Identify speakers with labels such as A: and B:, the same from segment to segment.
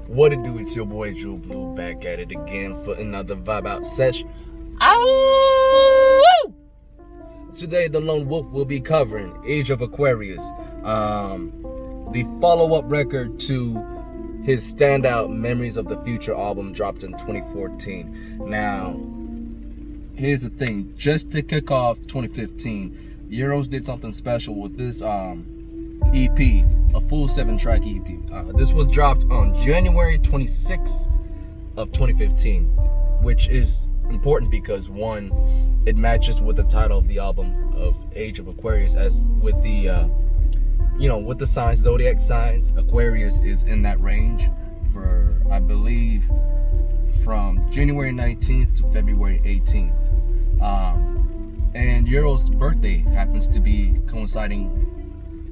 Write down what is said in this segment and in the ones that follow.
A: What it do? It's your boy Drew Blue back at it again for another Vibe Out session. Ow! Today the Lone Wolf will be covering Age of Aquarius, the follow-up record to his standout Memories of the Future album dropped in 2014. Now, here's the thing, just to kick off 2015, Euroz did something special with this EP, a full 7-track EP. This was dropped on January 26th of 2015, which is important because one, it matches with the title of the album of Age of Aquarius, as with the with the signs, zodiac signs, Aquarius is in that range for, I believe, from January 19th to February 18th. And Euroz's birthday happens to be coinciding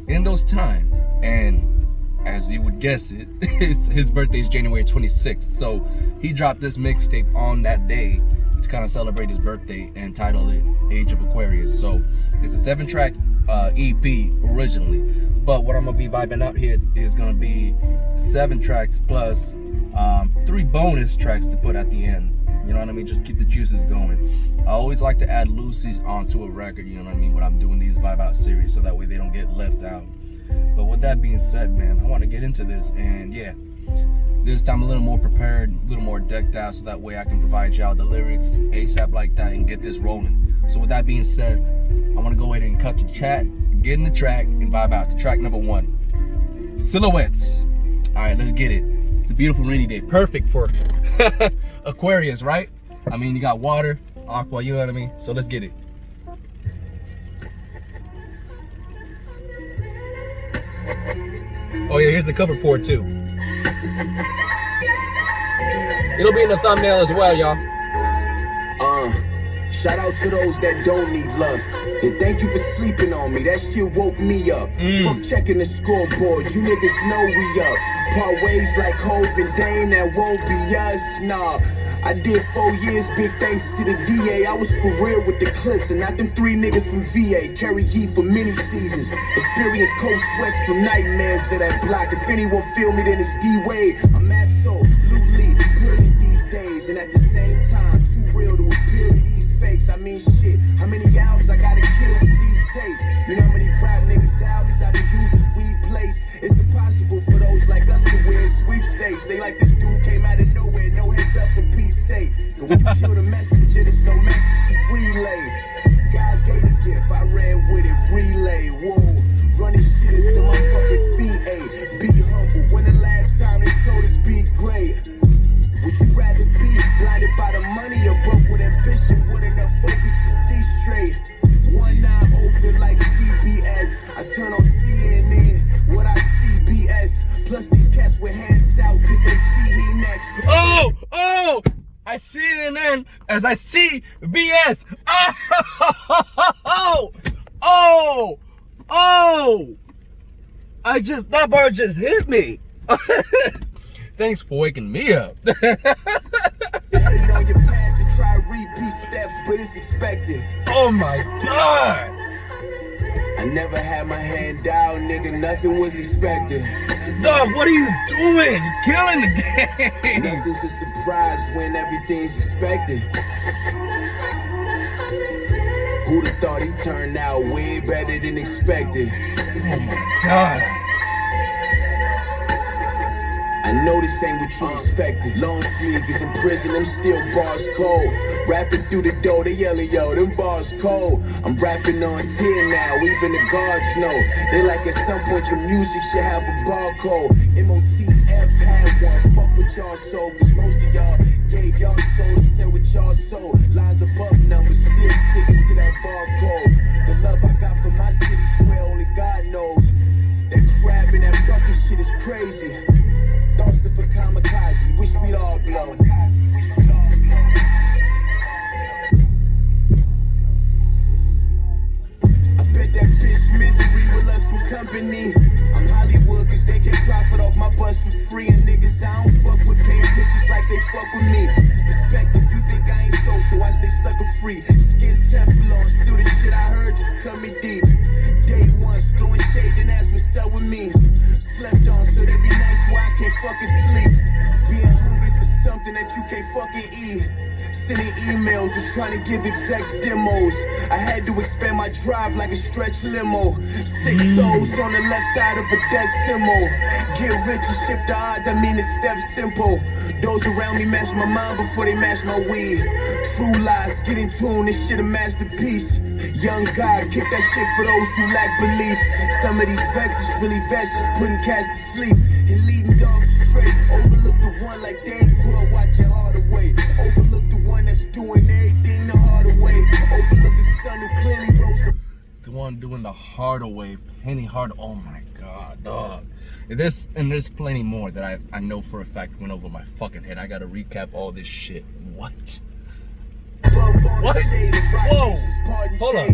A: in those times, and as you would guess it, his birthday is January 26th, so he dropped this mixtape on that day to kind of celebrate his birthday and titled it Age of Aquarius. So it's a 7-track EP originally, but what I'm gonna be vibing out here is gonna be 7 tracks plus 3 bonus tracks to put at the end. You know what I mean? Just keep the juices going. I always like to add loosies onto a record, you know what I mean, when I'm doing these Vibe Out series, so that way they don't get left out. But with that being said, man, I want to get into this, and yeah, this time a little more prepared, a little more decked out, so that way I can provide y'all the lyrics ASAP like that and get this rolling. So with that being said, I want to go ahead and cut to chat, get in the track, and vibe out to track number 1, Silhouettes. All right, let's get it. It's a beautiful rainy day, perfect for Aquarius, right? I mean, you got water, aqua, you know what I mean? So let's get it. Oh yeah, here's the cover for it too. It'll be in the thumbnail as well, y'all.
B: Shout out to those that don't need love. And thank you for sleeping on me, that shit woke me up. Fuck checking the scoreboard, you niggas know we up. Part ways like Hov and Dame, that won't be us, nah. I did 4 years, big thanks to the DA. I was for real with the clips, and not them 3 niggas from VA. Carry heat for many seasons, experience cold sweats from nightmares of that block. If anyone feel me, then it's D-Wade. I'm absolutely brilliant these days, and at the same time, too real to appeal to these fakes. I mean shit, how many albums I gotta kill with these tapes? You know how many rap niggas albums I done use as weed plays? It's impossible for those like us to win sweepstakes. They like this dude came out of nowhere, no heads up for peace sake. But when you kill the messenger, there's no message to relay. God gave a gift, I ran with it, relay. Whoa, running shit into my fucking feet, ayy. Be humble, when the last time they told us be great? Would you rather be blinded by the money or broke with ambition with enough focus to see straight? One eye open like CBS, I turn on CNN, what I see BS. Plus these cats with hands out cause they see he next.
A: Oh, I see CNN as I see BS. That bar just hit me. Thanks for waking me up.
B: On your path to try repeat steps, but it's expected.
A: Oh my God.
B: I never had my hand down, nigga, nothing was expected.
A: Dog, what are you doing? You're killing the game.
B: Nothing's a surprise when everything's expected. Who'd have thought he turned out way better than expected?
A: Oh my God.
B: I know this ain't what you expected. Long sleeve is in prison, them still bars cold. Rapping through the door, they yelling, yo, them bars cold. I'm rapping on tier now, even the guards know. They like at some point your music should have a barcode. MOTF had one, fuck with y'all soul. Cause most of y'all gave y'all soul to sell with y'all soul. Lines above numbers, still sticking to that barcode. The love I got for my city, swear only God knows. That crab in that bucket shit is crazy. Thoughts of a kamikaze, wish we'd all blow. I bet that bitch Misery will love some company. I'm Hollywood cause they can profit off my bus for free. And niggas I don't fuck with paying pictures like they fuck with me. Perspective, you think I ain't social, I stay sucker free. Skin Teflon, still the shit I heard just coming deep. Day one, throwing shade and ask what's up with me. Slept on so they be nice where I can't fucking sleep. something that you can't fucking eat. Sending emails and trying to give execs demos. I had to expand my drive like a stretch limo. 6 souls on the left side of a decimal. Get rich and shift the odds, I mean the steps simple. Those around me match my mind before they match my weed. True lies, get in tune, this shit a masterpiece. Young God, kick that shit for those who lack belief. Some of these vets is really vets, just putting cats to sleep. And leading dogs straight. Overlook the one like they ain't grow, watch your heart away. Overlook the one that's doing everything the harder way. Overlook the son who clearly rose up.
A: The one doing the harder way, Penny Hard. Oh my god, dog. There's plenty more that I know for a fact went over my fucking head. I gotta recap all this shit. What? What? Whoa! Hold up.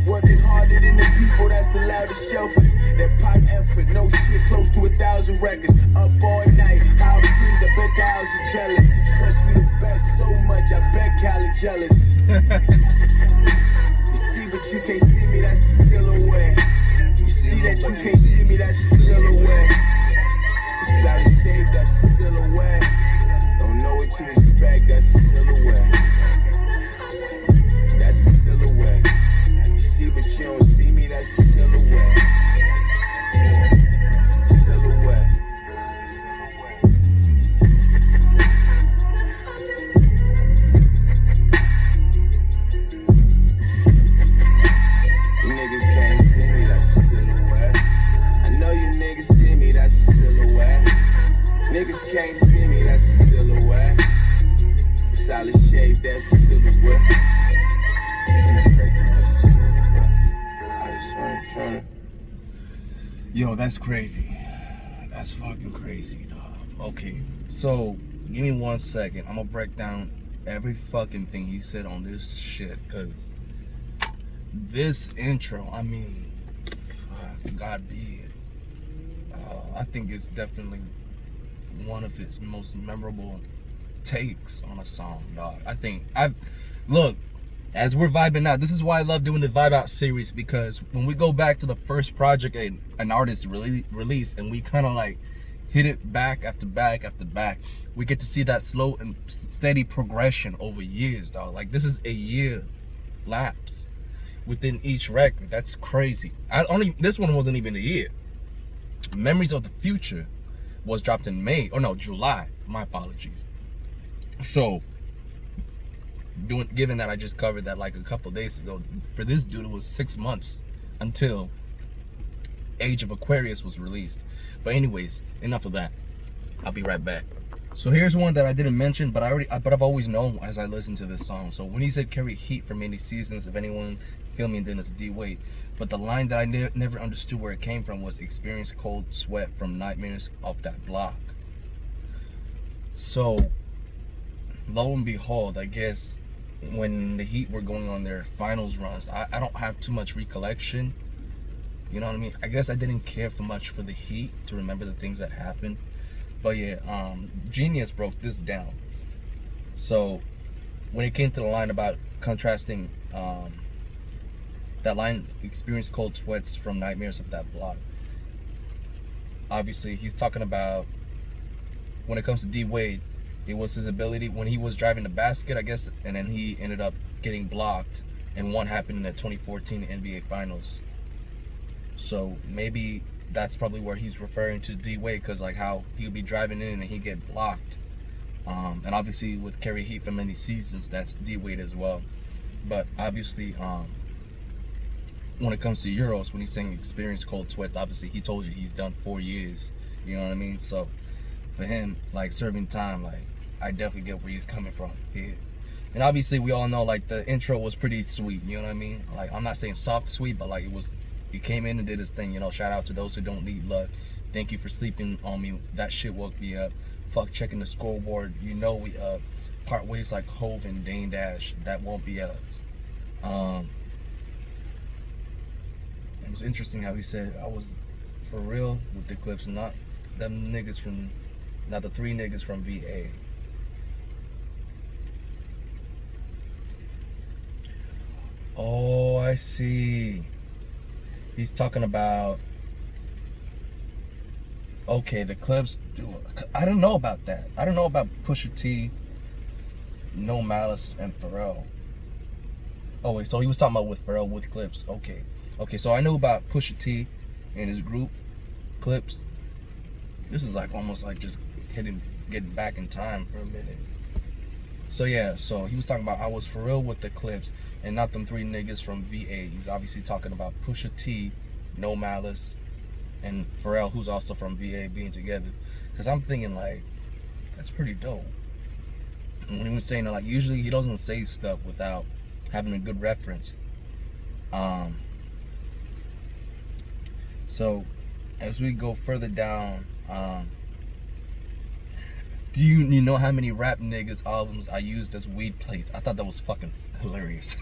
B: Working harder than the people that's allowed to shelf us. That pop effort, no shit, close to 1,000 records. Up all night, house freeze, I bet the house are jealous. Stress we the best so much, I bet Cali jealous. You see, but you can't see me, that's a silhouette. You see that you can't see me, that's a silhouette. The solid shape, that's a silhouette. Don't know what to expect, that's a silhouette. That's a silhouette. You see, but you don't see me, that's a silhouette. Silhouette. You niggas can't see me, that's a silhouette. I know you niggas see me, that's a silhouette. Niggas can't see me, that's a silhouette. Solid shape, that's a silhouette.
A: Yo, that's crazy. That's fucking crazy, dog. Okay, so give me 1 second. I'm gonna break down every fucking thing he said on this shit, cause this intro, I mean, fuck, God be it. I think it's definitely one of his most memorable takes on a song, dog. Look, as we're vibing out, this is why I love doing the Vibe Out series, because when we go back to the first project an artist released and we kind of like hit it back after back after back, we get to see that slow and steady progression over years, dog. Like, this is a year lapse within each record. That's crazy. This one wasn't even a year. Memories of the Future was dropped in July. My apologies. So, given that I just covered that like a couple days ago, for this dude it was 6 months until Age of Aquarius was released. But anyways, enough of that. I'll be right back. So here's one that I didn't mention, but I've always known as I listened to this song. So when he said carry heat for many seasons, if anyone feel me, then it's D-Wade. But the line that I never understood where it came from was experience cold sweat from nightmares off that block. So lo and behold, I guess when the Heat were going on their finals runs, I don't have too much recollection. You know what I mean? I guess I didn't care for much for the Heat to remember the things that happened. But yeah, Genius broke this down. So when it came to the line about contrasting that line, experience cold sweats from nightmares of that block, obviously he's talking about when it comes to D-Wade, it was his ability when he was driving the basket, I guess, and then he ended up getting blocked, and one happened in the 2014 NBA Finals. So maybe that's probably where he's referring to D-Wade, because like how he would be driving in and he'd get blocked. And obviously with carry heat for many seasons, that's D-Wade as well. But obviously, when it comes to Euroz, when he's saying experience cold sweats, obviously he told you he's done 4 years. You know what I mean? So for him, like serving time, like I definitely get where he's coming from here. And obviously we all know like the intro was pretty sweet, you know what I mean? Like I'm not saying soft sweet, but like he came in and did his thing, you know. Shout out to those who don't need luck. Thank you for sleeping on me. That shit woke me up. Fuck checking the scoreboard. You know we up. Part ways like Hove and Dane Dash. That won't be us. It was interesting how he said I was for real with the clips, not them niggas from, not the 3 niggas from VA. Oh, I see. He's talking about, okay, the clips. I don't know about that. I don't know about Pusha T No Malice, and Pharrell. Oh wait, so he was talking about with Pharrell with Clips. Okay, so I know about Pusha T and his group, Clips. This is like almost like just getting back in time for a minute. So yeah, so he was talking about I was for real with the Clips and not them 3 niggas from VA. He's obviously talking about Pusha T, No Malice, and Pharrell, who's also from VA, being together. Cause I'm thinking like, that's pretty dope. And when he was saying that, like, usually he doesn't say stuff without having a good reference. So as we go further down, do you know how many rap niggas albums I used as weed plates? I thought that was fucking hilarious.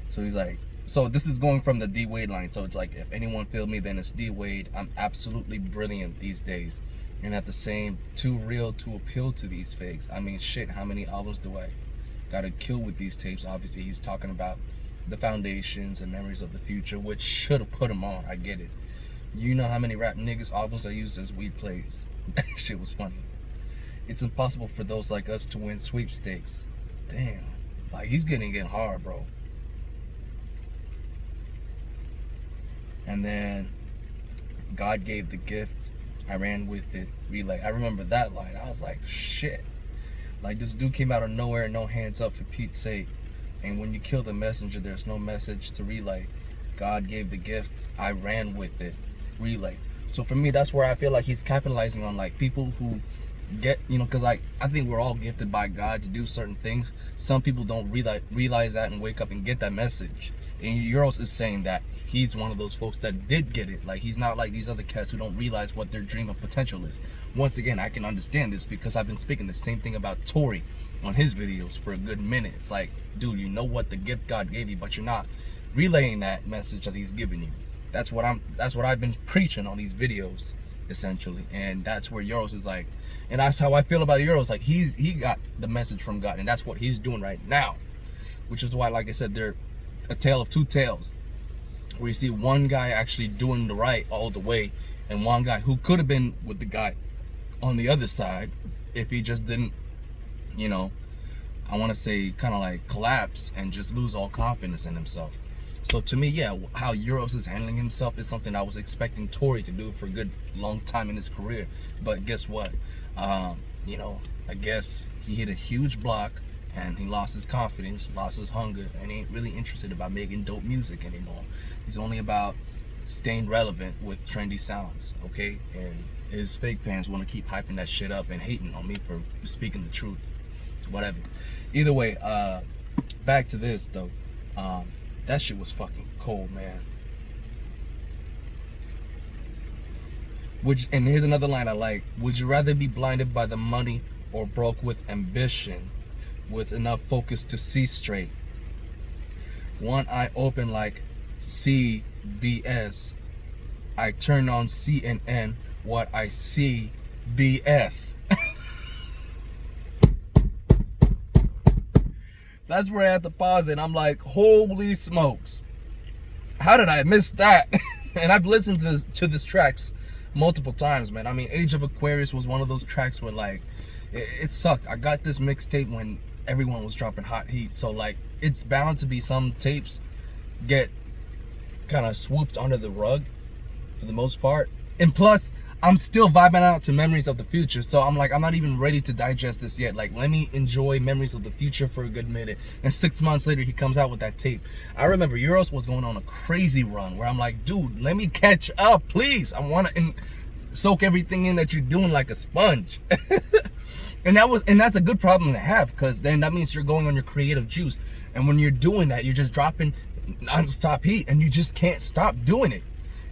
A: So he's like, so this is going from the D Wade line. So it's like, if anyone feel me, then it's D Wade. I'm absolutely brilliant these days, and at the same, too real to appeal to these fakes. I mean, shit, how many albums do I gotta kill with these tapes? Obviously, he's talking about the Foundations and Memories of the Future, which should have put him on. I get it. You know how many rap niggas albums I used as weed plays? That shit was funny. It's impossible for those like us to win sweepstakes. Damn, like he's getting hard, bro. And then God gave the gift, I ran with it, relay. I remember that line. I was like, shit. Like, this dude came out of nowhere, no hands up, for Pete's sake. And when you kill the messenger, there's no message to relay. God gave the gift, I ran with it, relay. So for me, that's where I feel like he's capitalizing on like people who get, you know, because like I think we're all gifted by God to do certain things. Some people don't realize that and wake up and get that message. And Euroz is saying that he's one of those folks that did get it. Like, he's not like these other cats who don't realize what their dream of potential is. Once again, I can understand this because I've been speaking the same thing about Tariq on his videos for a good minute. It's like, dude, you know what the gift God gave you, but you're not relaying that message that he's giving you. That's what I've been preaching on these videos, essentially. And that's where Euroz is like, and that's how I feel about Euroz. Like, he got the message from God, and that's what he's doing right now. Which is why, like I said, they're a tale of two tales, where you see one guy actually doing the right all the way, and one guy who could have been with the guy on the other side if he just didn't, you know, I want to say kind of like collapse and just lose all confidence in himself. So to me, yeah, how Euroz is handling himself is something I was expecting Tariq to do for a good long time in his career. But guess what? You know, I guess he hit a huge block, and he lost his confidence, lost his hunger, and he ain't really interested about making dope music anymore. He's only about staying relevant with trendy sounds, okay? And his fake fans want to keep hyping that shit up and hating on me for speaking the truth. Whatever. Either way, back to this though. That shit was fucking cold, man. And here's another line I like. Would you rather be blinded by the money or broke with ambition, with enough focus to see straight? One eye open like CBS. I turn on CNN. What I see, BS. That's where I had to pause it. I'm like, holy smokes. How did I miss that? And I've listened to this tracks multiple times, man. I mean, Age of Aquarius was one of those tracks where like, it sucked. I got this mixtape when everyone was dropping hot heat. So like, it's bound to be some tapes get kind of swooped under the rug for the most part. And plus, I'm still vibing out to Memories of the Future. So I'm like, I'm not even ready to digest this yet. Like, let me enjoy Memories of the Future for a good minute. And 6 months later, he comes out with that tape. I remember Euroz was going on a crazy run where I'm like, dude, let me catch up, please. I want to soak everything in that you're doing like a sponge. And that's a good problem to have, because then that means you're going on your creative juice. And when you're doing that, you're just dropping non-stop heat and you just can't stop doing it.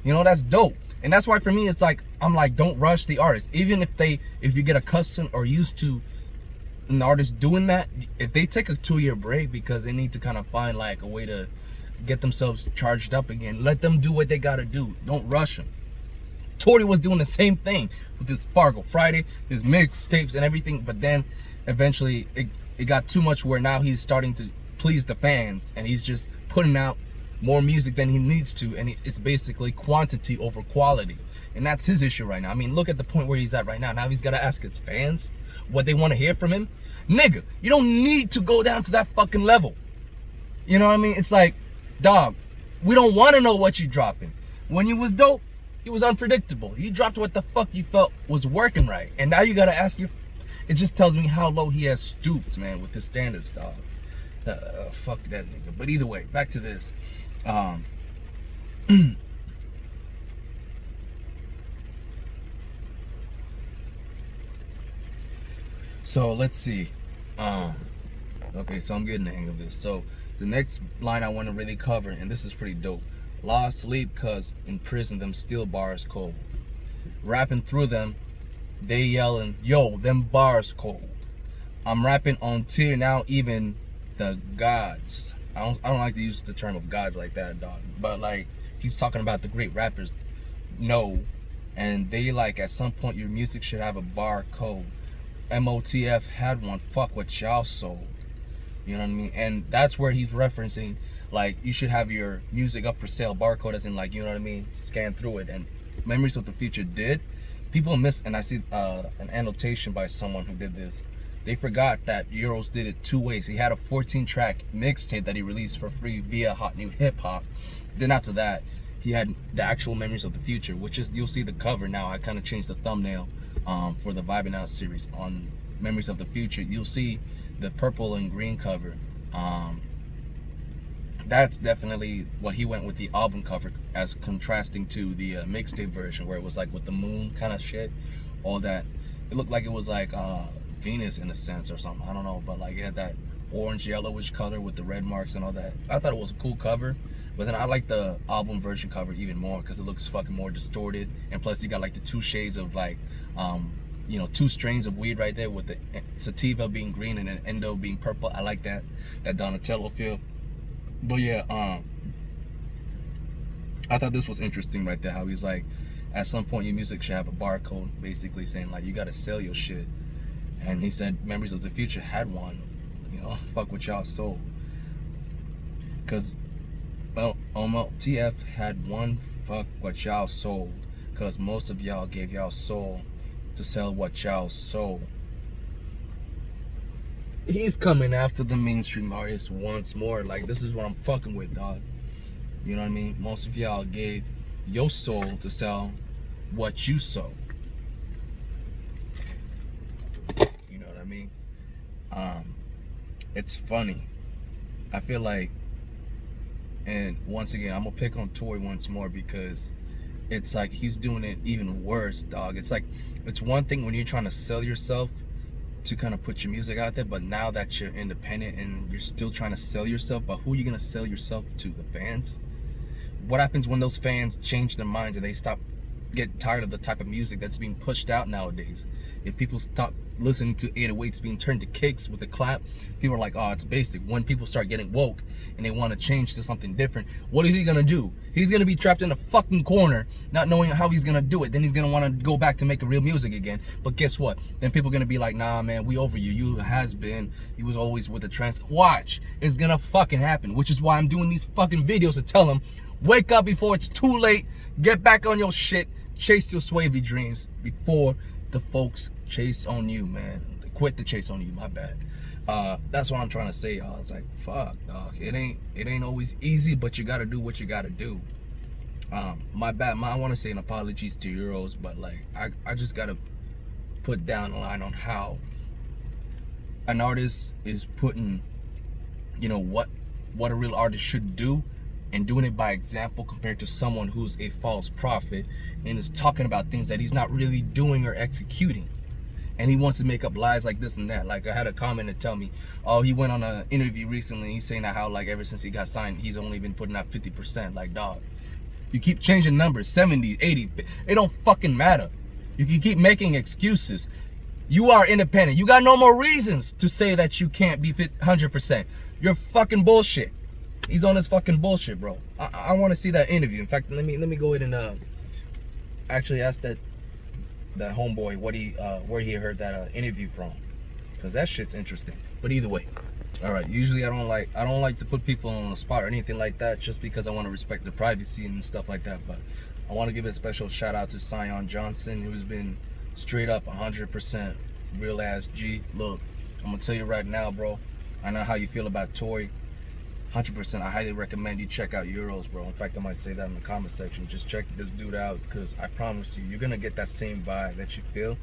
A: You know, that's dope. And that's why for me, it's like, I'm like, don't rush the artist. Even if you get accustomed or used to an artist doing that, if they take a 2-year break because they need to kind of find like a way to get themselves charged up again, let them do what they gotta do. Don't rush them. Tariq was doing the same thing with his Fargo Friday, his mixtapes and everything, but then eventually it got too much where now he's starting to please the fans and he's just putting out more music than he needs to, and it's basically quantity over quality. And that's his issue right now. I mean, look at the point where he's at right now. Now he's got to ask his fans what they want to hear from him. Nigga, you don't need to go down to that fucking level. You know what I mean? It's like, dog, we don't want to know what you dropping. When you was dope, it was unpredictable. You dropped what the fuck you felt was working right. And now you gotta ask your... It just tells me how low he has stooped, man, with his standards, dog. Fuck that nigga. But either way, back to this. So let's see. Okay, so I'm getting the hang of this. So the next line I want to really cover, and this is pretty dope. Lost sleep cause in prison them steel bars cold. Rapping through them, they yelling, yo, them bars cold. I'm rapping on tier now, even the gods. I don't like to use the term of gods like that, dog. But like, he's talking about the great rappers know, and they like, at some point your music should have a bar code. MOTF had one, fuck what y'all sold. You know what I mean? And that's where he's referencing, like, you should have your music up for sale, barcode, as in, like, you know what I mean, scan through it. And Memories of the Future did. People miss, and I see an annotation by someone who did this. They forgot that Euroz did it 2 ways. He had a 14-track mixtape that he released for free via Hot New Hip Hop. Then after that, he had the actual Memories of the Future, which is, you'll see the cover now. I kind of changed the thumbnail for the Vibin Out series on Memories of the Future. You'll see the purple and green cover. That's definitely what he went with the album cover, as contrasting to the mixtape version, where it was like with the moon kind of shit, all that. It looked like it was like Venus in a sense or something, I don't know, but like it had that orange yellowish color with the red marks and all that. I thought it was a cool cover, but then I like the album version cover even more because it looks fucking more distorted, and plus you got like the 2 shades of like you know, 2 strains of weed right there, with the sativa being green and then endo being purple. I like that Donatello feel. But yeah, I thought this was interesting right there, how he's like, at some point your music should have a barcode, basically saying like you gotta sell your shit. And he said Memories of the Future had one, you know, fuck what y'all sold. Cause, well, TF had one, fuck what y'all sold. Cause most of y'all gave y'all soul to sell what y'all sold. He's coming after the mainstream artists once more. Like, this is what I'm fucking with, dog. You know what I mean? Most of y'all gave your soul to sell what you sold. You know what I mean? It's funny. I feel like, and once again, I'm gonna pick on Tory once more, because it's like he's doing it even worse, dog. It's like, it's one thing when you're trying to sell yourself to kind of put your music out there, but now that you're independent and you're still trying to sell yourself, but who are you gonna sell yourself to? The fans? What happens when those fans change their minds and they get tired of the type of music that's being pushed out nowadays? If people stop listening to 808s being turned to kicks with a clap, people are like, oh, it's basic. When people start getting woke and they want to change to something different, what is he gonna do? He's gonna be trapped in a fucking corner, not knowing how he's gonna do it. Then he's gonna want to go back to making real music again. But guess what? Then people are gonna be like, nah, man, we over you. You has been. He was always with the trans. Watch, it's gonna fucking happen. Which is why I'm doing these fucking videos to tell them, wake up before it's too late. Get back on your shit. Chase your swavy dreams before the folks chase on you, man. Quit the chase on you, my bad. That's what I'm trying to say, y'all. It's like, fuck, dog. It ain't always easy, but you gotta do what you gotta do. My bad. I want to say an apologies to Euroz, but like, I just gotta put down a line on how an artist is putting, you know, what a real artist should do, and doing it by example, compared to someone who's a false prophet and is talking about things that he's not really doing or executing. And he wants to make up lies like this and that. Like, I had a comment to tell me, oh, he went on an interview recently, he's saying that how, like, ever since he got signed, he's only been putting out 50%. Like, dog, you keep changing numbers, 70, 80, it don't fucking matter. You can keep making excuses. You are independent. You got no more reasons to say that you can't be 100%. You're fucking bullshit. He's on his fucking bullshit, bro. I want to see that interview. In fact, let me go ahead and actually ask that homeboy what where he heard that interview from, because that shit's interesting. But either way, all right. Usually I don't like to put people on the spot or anything like that, just because I want to respect their privacy and stuff like that. But I want to give a special shout out to Sion Johnson, who's been straight up 100% real ass G. Look, I'm gonna tell you right now, bro. I know how you feel about Tory. 100%, I highly recommend you check out Euroz, bro. In fact, I might say that in the comment section. Just check this dude out, because I promise you, you're gonna get that same vibe that you feel,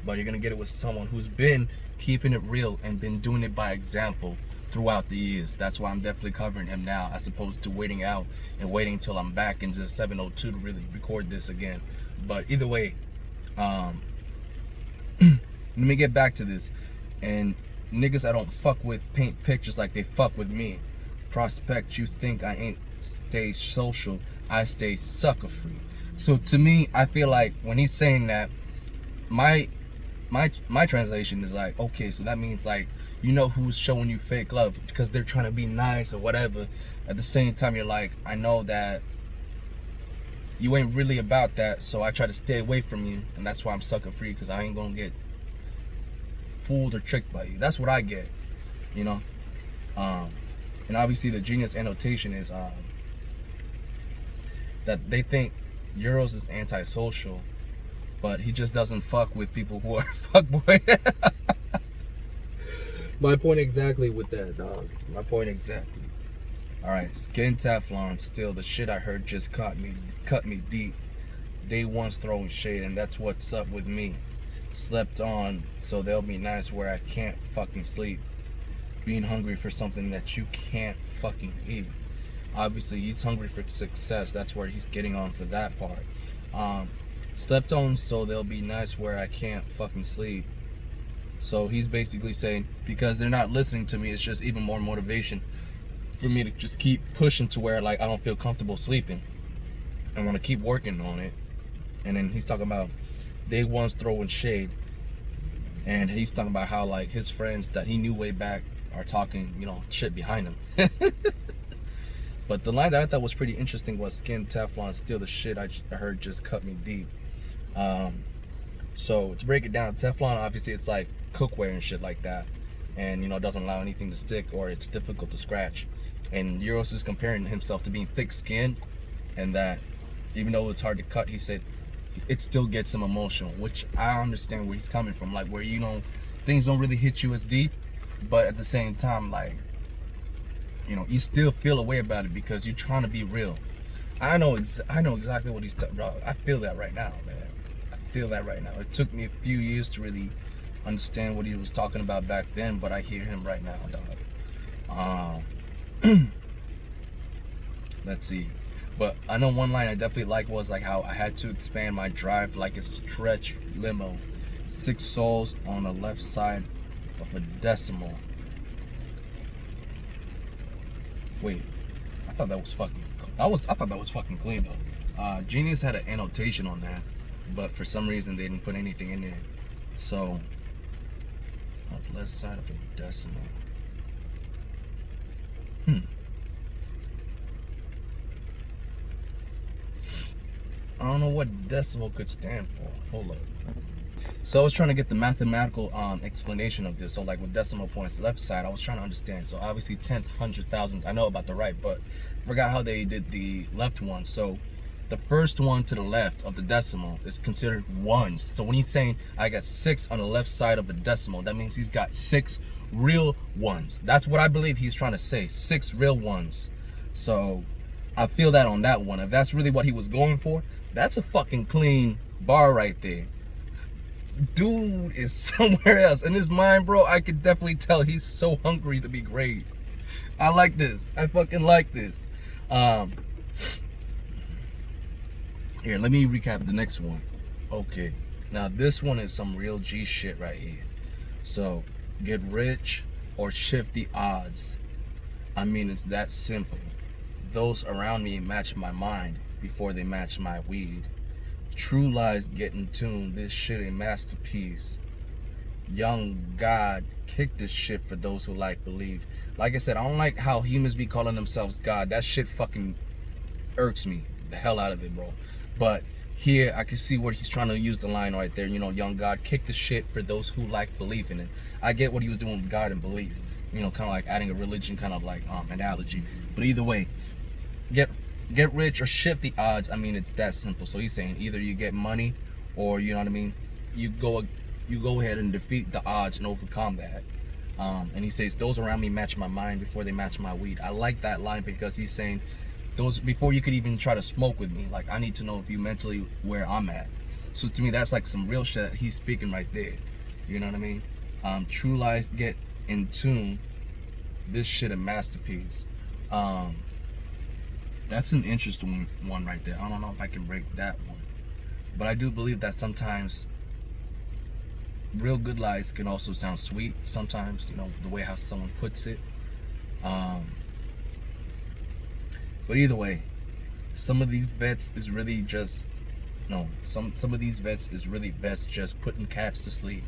A: but you're gonna get it with someone who's been keeping it real and been doing it by example throughout the years. That's why I'm definitely covering him now, as opposed to waiting out and waiting until I'm back into 702 to really record this again. But either way, let me get back to this. And niggas I don't fuck with paint pictures like they fuck with me. Prospect, you think I ain't stay social, I stay sucker free. So to me, I feel like when he's saying that, my translation is like, okay, so that means like, you know who's showing you fake love because they're trying to be nice or whatever. At the same time, you're like, I know that you ain't really about that, so I try to stay away from you, and that's why I'm sucker free, because I ain't gonna get fooled or tricked by you. That's what I get, you know. And obviously the genius annotation is that they think Euroz is antisocial, but he just doesn't fuck with people who are fuckboy. My point exactly with that, dog. My point exactly. Alright, skin Teflon, still the shit I heard just cut me deep. Day one's throwing shade, and that's what's up with me. Slept on, so they'll be nice where I can't fucking sleep. Being hungry for something that you can't fucking eat. Obviously, he's hungry for success. That's where he's getting on for that part. Slept on, so they'll be nice where I can't fucking sleep. So he's basically saying, because they're not listening to me, it's just even more motivation for me to just keep pushing to where like I don't feel comfortable sleeping. I want to keep working on it. And then he's talking about day one's throwing shade. And he's talking about how like his friends that he knew way back are talking, you know, shit behind him. But the line that I thought was pretty interesting was skin Teflon, still the shit I heard just cut me deep. So to break it down, Teflon, obviously it's like cookware and shit like that, and you know, it doesn't allow anything to stick or it's difficult to scratch. And Euroz is comparing himself to being thick-skinned, and that even though it's hard to cut, he said it still gets him emotional, which I understand where he's coming from, like where, you know, things don't really hit you as deep, but at the same time, like, you know, you still feel a way about it because you're trying to be real. I know exactly what he's talking about. I feel that right now, man. I feel that right now. It took me a few years to really understand what he was talking about back then, but I hear him right now, dog. Let's see. But I know one line I definitely like was like how I had to expand my drive like a stretch limo. 6 souls on the left side of a decimal. Wait, I thought that was fucking. I thought that was fucking clean though. Genius had an annotation on that, but for some reason they didn't put anything in there. So, on the left side of a decimal. I don't know what decimal could stand for. Hold up. So I was trying to get the mathematical explanation of this. So like with decimal points, left side, I was trying to understand. So obviously 10th, 100 thousands, I know about the right, but I forgot how they did the left one. So the first one to the left of the decimal is considered ones. So when he's saying I got 6 on the left side of the decimal, that means he's got 6 real ones. That's what I believe he's trying to say, 6 real ones. So I feel that on that one. If that's really what he was going for, that's a fucking clean bar right there. Dude is somewhere else in his mind, bro. I could definitely tell he's so hungry to be great. I like this. I fucking like this. Here, let me recap the next one. Okay, now this one is some real G shit right here. So, get rich or shift the odds. I mean, it's that simple. Those around me match my mind before they match my weed. True lies get in tune. This shit a masterpiece. Young God, kick this shit for those who like believe. Like I said, I don't like how humans be calling themselves God. That shit fucking irks me the hell out of it, bro. But here I can see where he's trying to use the line right there. You know, young God, kick the shit for those who like belief in it. I get what he was doing with God and belief. You know, kind of like adding a religion kind of like analogy. But either way, get rich or shift the odds. I mean, it's that simple. So he's saying either you get money or, you know what I mean, you you go ahead and defeat the odds and overcome that. And he says, those around me match my mind before they match my weed. I like that line because he's saying, those before you could even try to smoke with me, like I need to know if you mentally where I'm at. So to me, that's like some real shit he's speaking right there. You know what I mean? True lies get in tune. This shit a masterpiece. That's an interesting one right there. I don't know if I can break that one, but I do believe that sometimes real good lies can also sound sweet. Sometimes, you know, the way how someone puts it. But either way, some of these vets is really just some of these vets is really vets just putting cats to sleep.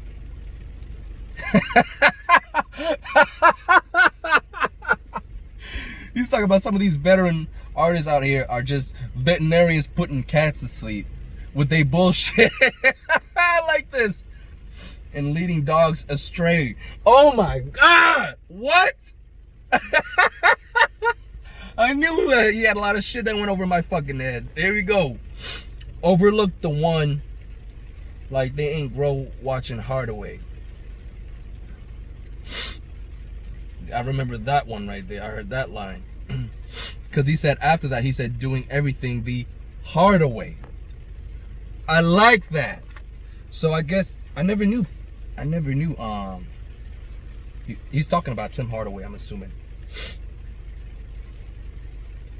A: He's talking about some of these veteran artists out here are just veterinarians putting cats to sleep with they bullshit. I like this. And leading dogs astray. Oh my God! What? I knew that he had a lot of shit that went over my fucking head. Here we go. Overlooked the one like they ain't grow watching Hardaway. I remember that one right there. I heard that line. Because he said after that, he said doing everything the Hardaway. I like that. So I guess I never knew. He's talking about Tim Hardaway, I'm assuming.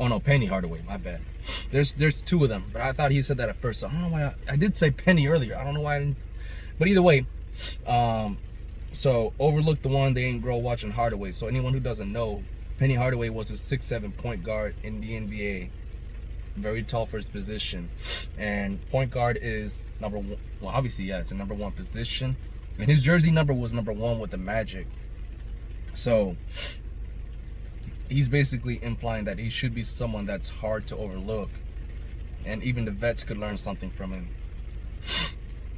A: Oh no, Penny Hardaway, my bad. There's two of them, but I thought he said that at first. So I don't know why I did say Penny earlier. I don't know why I didn't. But either way, so overlook the one they ain't grow watching Hardaway. So anyone who doesn't know, Penny Hardaway was a 6'7" point guard in the NBA. Very tall for his position. And point guard is number one. Well, obviously, yeah, it's a number one position. And his jersey number was number 1 with the Magic. So he's basically implying that he should be someone that's hard to overlook. And even the vets could learn something from him.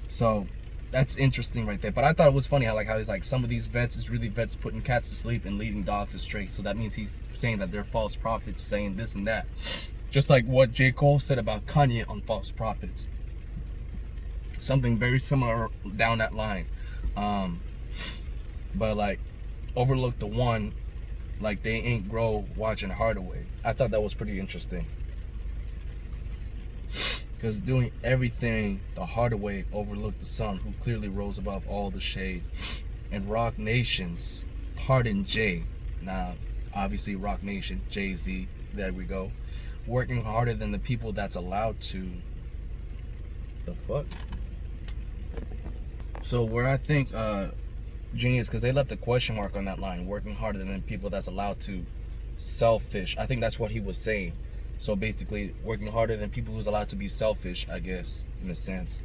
A: So that's interesting right there. But I thought it was funny how he's like, some of these vets is really vets putting cats to sleep and leading dogs astray. So that means he's saying that they're false prophets saying this and that. Just like what J. Cole said about Kanye on false prophets. Something very similar down that line. But like, overlook the one like they ain't grow watching Hardaway. I thought that was pretty interesting. Because doing everything the Hardaway overlooked the sun, who clearly rose above all the shade. And Rock Nation's Pardon J. Now, obviously Rock Nation, Jay-Z, there we go. Working harder than the people that's allowed to. The fuck? So where I think genius, because they left a question mark on that line, working harder than people that's allowed to. Selfish. I think that's what he was saying. So basically, working harder than people who's allowed to be selfish, I guess, in a sense.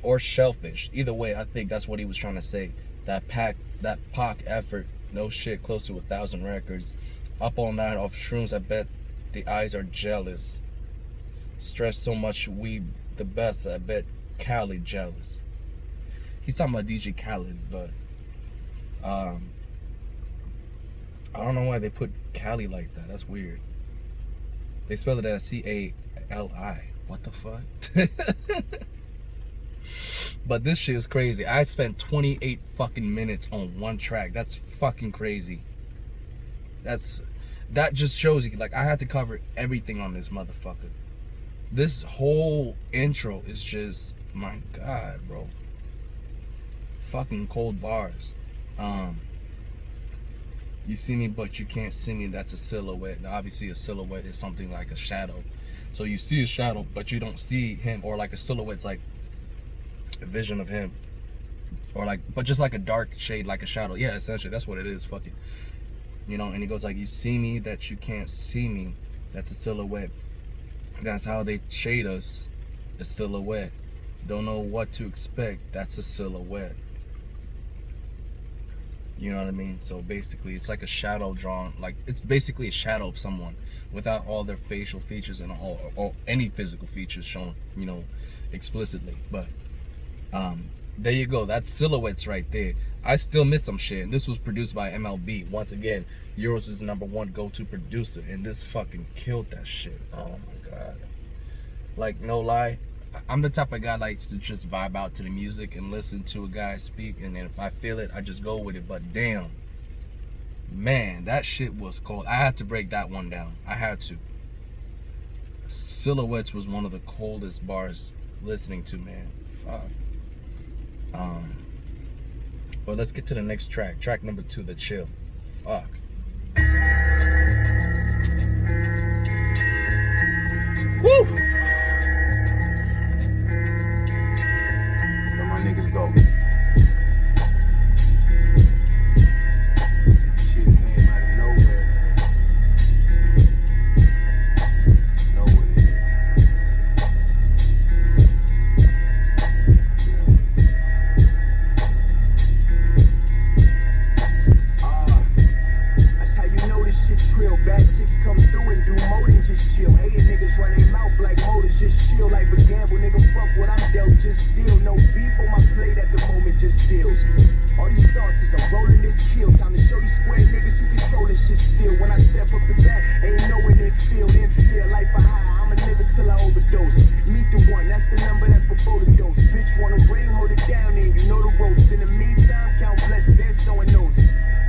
A: Or shellfish. Either way, I think that's what he was trying to say. That Pac effort, no shit, close to 1,000 records. Up all night off shrooms, I bet the eyes are jealous. Stress so much, we the best, I bet Cali jealous. He's talking about DJ Khaled, but I don't know why they put Cali like that. That's weird. They spell it as C-A-L-I. What the fuck? But this shit is crazy. I spent 28 fucking minutes on one track. That's fucking crazy. That just shows you, like, I had to cover everything on this motherfucker. This whole intro is just, my God, bro. Fucking cold bars. You see me, but you can't see me. That's a silhouette. Now, obviously, a silhouette is something like a shadow. So you see a shadow, but you don't see him. Or like a silhouette's like a vision of him. Or like, but just like a dark shade, like a shadow. Yeah, essentially, that's what it is. Fuck it. You know, and he goes like, you see me, that you can't see me. That's a silhouette. That's how they shade us. A silhouette. Don't know what to expect. That's a silhouette. You know what I mean? So basically, it's like a shadow drawn. Like, it's basically a shadow of someone without all their facial features and all any physical features shown, you know, explicitly. But there you go. That's silhouettes right there. I still miss some shit. And this was produced by MLB. Once again, Euroz is the #1 go-to producer, and this fucking killed that shit. Oh my God. Like, no lie, I'm the type of guy likes to just vibe out to the music and listen to a guy speak, and then if I feel it, I just go with it. But damn, man, that shit was cold. I had to break that one down. I had to. Silhouettes was one of the coldest bars listening to, man. Fuck. But let's get to the next track. Track number 2, The Chill. Fuck. Woo!
B: Where my niggas go? Shit came out of nowhere. Know what it is. That's how you know this shit trill. Bad chicks come through and do more than just chill. Hating niggas run their mouth like motors, just chill. Life a gamble, nigga, fuck what I'm dealt, just deal. No beef on my plate at the moment, just deals. All these thoughts is I'm rolling this kill. Time to show these square niggas who control this shit still. When I step up the back, ain't knowing it feel, then feel life a high. I'ma live it till I overdose. Meet the one, that's the number that's before the dose. Bitch wanna ring, hold it down, and you know the ropes. In the meantime, count blessings and sewing notes.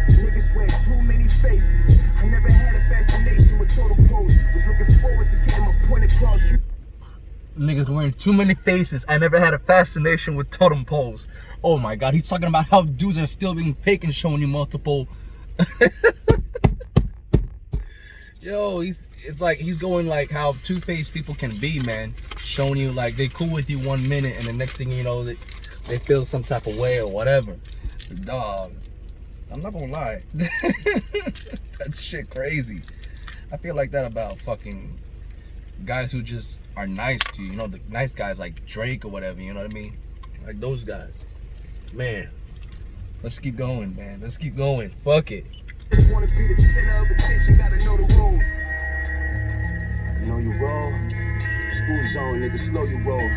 B: Niggas wear too many faces. I never had a fascination with total pose. Was looking forward to getting my point across.
A: Niggas wearing too many faces. I never had a fascination with totem poles. Oh my god, he's talking about how dudes are still being fake and showing you multiple. Yo, it's like he's going like how two-faced people can be, man. Showing you like they cool with you 1 minute and the next thing you know they feel some type of way or whatever. Dog, I'm not gonna lie. That's shit crazy. I feel like that about fucking guys who just are nice to you. You know, the nice guys like Drake or whatever, you know what I mean? Like those guys. Man, let's keep going, man. Let's keep going. Fuck it.
B: Just wanna be the center of attention, gotta know the road. Gotta know your role. School zone, nigga, slow your roll.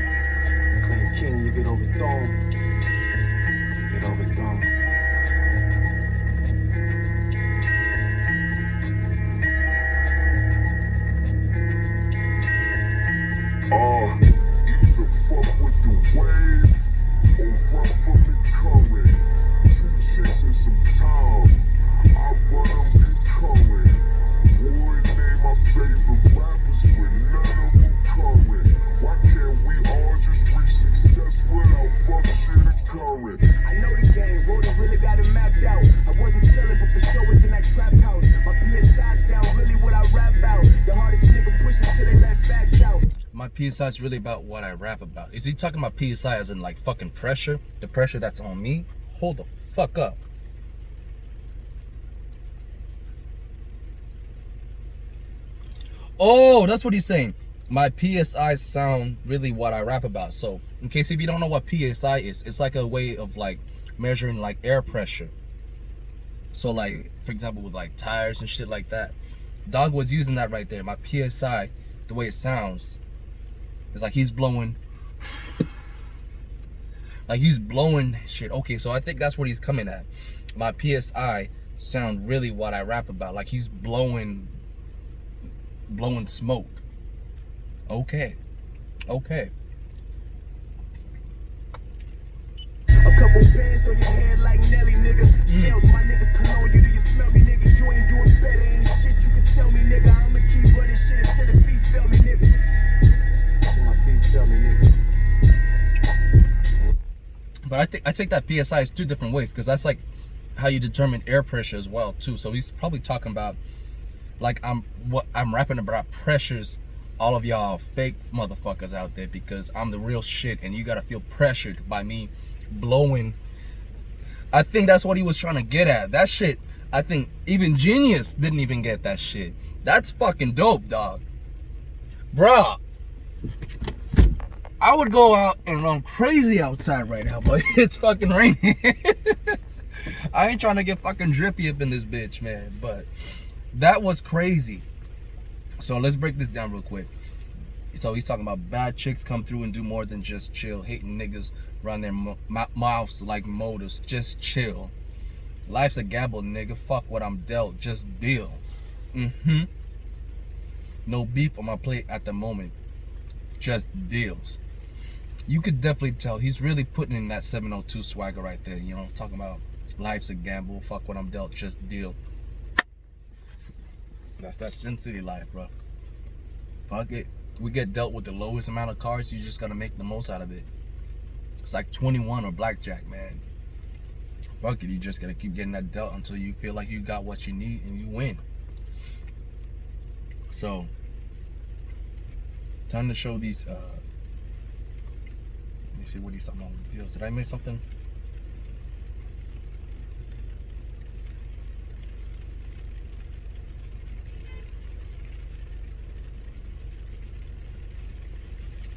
B: Claim king, you get overthrown. You get overthrown.
C: Either fuck with the wave or run from the current. 2 chicks and some time. I run them concurrent. Would name my favorite rappers, but none of them current. Why can't we all just reach success without fuck shit occurring?
B: I know the game, wrote it, really got it mapped out. I wasn't selling, but the show was in that trap house. My PSI sound really what I rap about. The hardest nigga pushing till they let facts out.
A: My PSI is really about what I rap about. Is he talking about PSI as in like fucking pressure? The pressure that's on me? Hold the fuck up. Oh, that's what he's saying. My PSI sound really what I rap about. So, in case if you don't know what PSI is, it's like a way of like measuring like air pressure. So like, for example, with like tires and shit like that. Dog was using that right there. My PSI, the way it sounds, it's like he's blowing. Like he's blowing shit. Okay, so I think that's what he's coming at. My PSI sound really what I rap about. Like he's blowing smoke. Okay. Okay.
B: A couple bands on your head like Nelly, nigga. Shells, my niggas cologne, you do you smell me, nigga? You ain't doing better, ain't shit you can tell me, nigga. I'ma keep running shit until the feet feel me, nigga. Till my feet feel me, nigga.
A: But I take that PSI as 2 different ways, because that's like how you determine air pressure as well too. So he's probably talking about like I'm rapping about pressures, all of y'all fake motherfuckers out there, because I'm the real shit and you gotta feel pressured by me blowing. I think that's what he was trying to get at. That shit, I think even Genius didn't even get that shit. That's fucking dope, dog. Bruh, I would go out and run crazy outside right now, but it's fucking raining. I ain't trying to get fucking drippy up in this bitch, man, but that was crazy. So let's break this down real quick. So he's talking about bad chicks come through and do more than just chill. Hating niggas run their mouths like motors. Just chill. Life's a gamble, nigga. Fuck what I'm dealt. Just deal. No beef on my plate at the moment. Just deals. you could definitely tell he's really putting in that 702 swagger right there. You know, talking about life's a gamble. Fuck what I'm dealt, just deal. That's that Sin City life, bro. Fuck it. We get dealt with the lowest amount of cards. You just gotta make the most out of it. It's like 21 or blackjack, man. Fuck it. You just gotta keep getting that dealt until you feel like you got what you need and you win. So, time to show these. Let me see what he's talking about with deals. Did I miss something?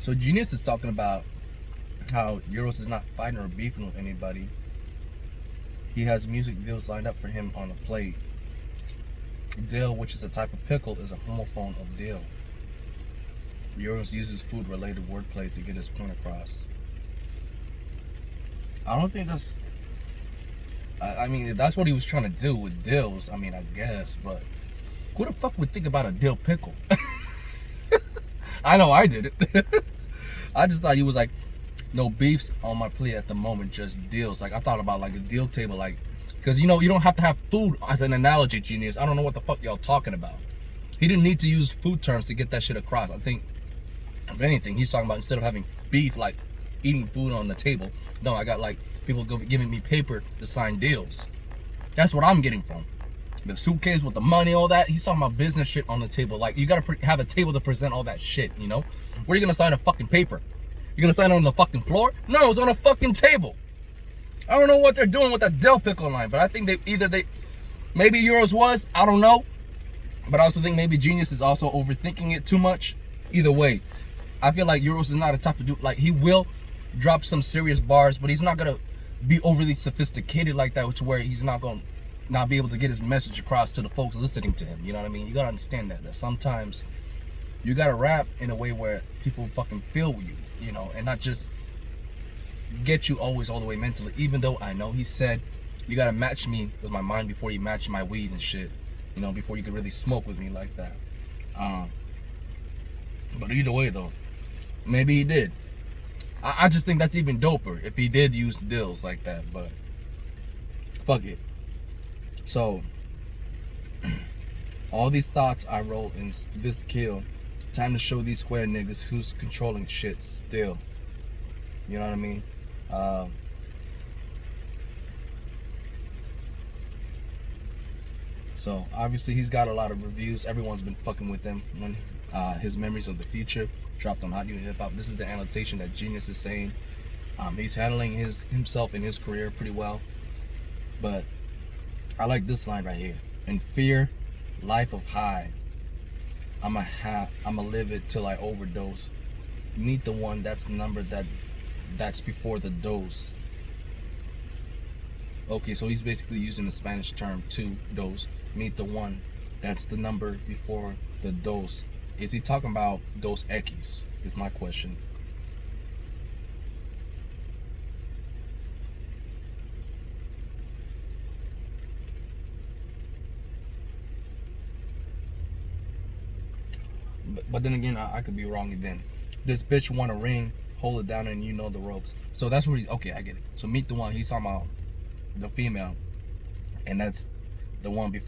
A: So Genius is talking about how Euroz is not fighting or beefing with anybody. He has music deals lined up for him on a plate. Dill, which is a type of pickle, is a homophone of dill. Euroz uses food-related wordplay to get his point across. I don't think that's... I mean, if that's what he was trying to do with dills, I mean, I guess, but who the fuck would think about a dill pickle? I know I did it. I just thought he was like, no beefs on my plate at the moment, just deals. Like, I thought about like a deal table, like, because you know, you don't have to have food as an analogy, Genius. I don't know what the fuck y'all talking about. He didn't need to use food terms to get that shit across. I think, if anything, he's talking about instead of having beef, like eating food on the table, no, I got like people giving me paper to sign deals. That's what I'm getting from. The suitcase with the money, all that. He's talking about business shit on the table. Like, you gotta have a table to present all that shit, you know? Where are you gonna sign a fucking paper? You're gonna sign it on the fucking floor? No, it's on a fucking table. I don't know what they're doing with that dill pickle line, but I think maybe Euroz was, I don't know. But I also think maybe Genius is also overthinking it too much. Either way, I feel like Euroz is not a type to do, like, he will drop some serious bars, but he's not gonna be overly sophisticated like that, to where he's not gonna not be able to get his message across to the folks listening to him. You know what I mean? You gotta understand that sometimes you gotta rap in a way where people fucking feel you, you know, and not just get you always all the way mentally. Even though I know he said you gotta match me with my mind before you match my weed and shit, you know, before you could really smoke with me like that. But either way though, maybe he did. I just think that's even doper if he did use dills like that, but fuck it. So, all these thoughts I wrote in this kill. Time to show these square niggas who's controlling shit still. You know what I mean? So, obviously he's got a lot of reviews. Everyone's been fucking with him. When his Memories of the Future dropped on Hot New Hip Hop. This is the annotation that Genius is saying. He's handling himself and his career pretty well. But I like this line right here. In fear, life of high, I'ma live it till I overdose. Meet the one, that's the number that's before the dose. Okay, so he's basically using the Spanish term to dose. Meet the one, that's the number before the dose. Is he talking about Dos Equis? Is my question. But then again, I could be wrong again. This bitch want a ring, hold it down and you know the ropes. So that's where he's, okay, I get it. So meet the one, he's talking about the female. And that's the one before.